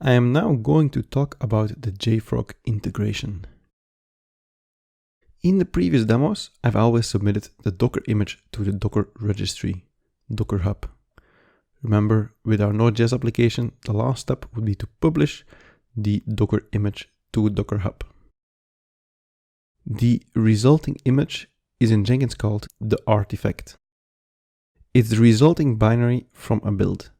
I am now going to talk about the JFrog integration. In the previous demos, I've always submitted the Docker image to the Docker registry, Docker Hub. Remember, with our Node.js application, the last step would be to publish the Docker image to Docker Hub. The resulting image is in Jenkins called the artifact. It's the resulting binary from a build.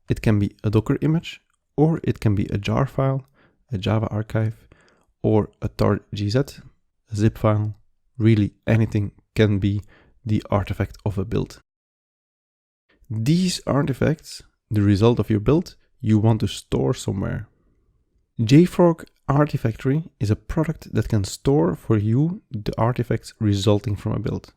It can be a Docker image, or it can be a jar file, a Java archive, or a tar.gz, a zip file. Really anything can be the artifact of a build. These artifacts, the result of your build, you want to store somewhere. JFrog Artifactory is a product that can store for you the artifacts resulting from a build.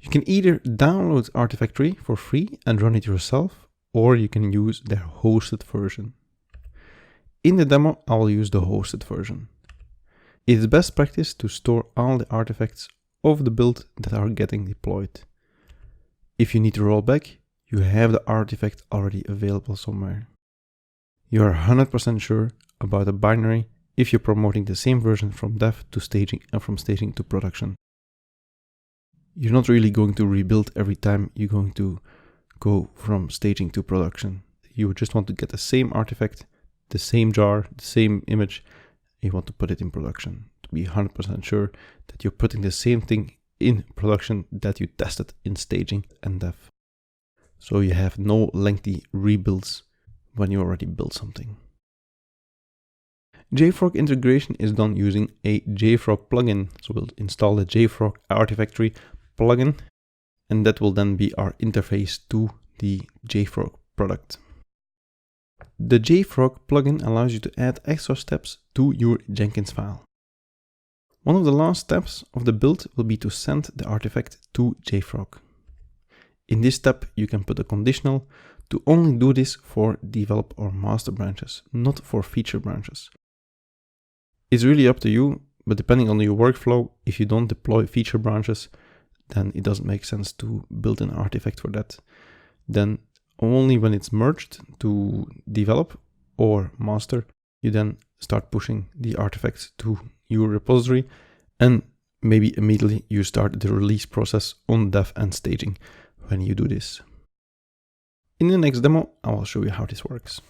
You can either download Artifactory for free and run it yourself, or you can use their hosted version. In the demo, I will use the hosted version. It is best practice to store all the artifacts of the build that are getting deployed. If you need to roll back, you have the artifact already available somewhere. You are 100% sure about a binary if you're promoting the same version from dev to staging and from staging to production. You're not really going to rebuild every time you're going to go from staging to production. You just want to get the same artifact, the same jar, the same image. You want to put it in production to be 100% sure that you're putting the same thing in production that you tested in staging and dev. So you have no lengthy rebuilds when you already built something. JFrog integration is done using a JFrog plugin. So we'll install the JFrog Artifactory plugin, and that will then be our interface to the JFrog product. The JFrog plugin allows you to add extra steps to your Jenkins file. One of the last steps of the build will be to send the artifact to JFrog. In this step, you can put a conditional to only do this for develop or master branches, not for feature branches. It's really up to you, but depending on your workflow, if you don't deploy feature branches, then it doesn't make sense to build an artifact for that. Then only when it's merged to develop or master, you then start pushing the artifacts to your repository, and maybe immediately you start the release process on dev and staging when you do this. In the next demo, I will show you how this works.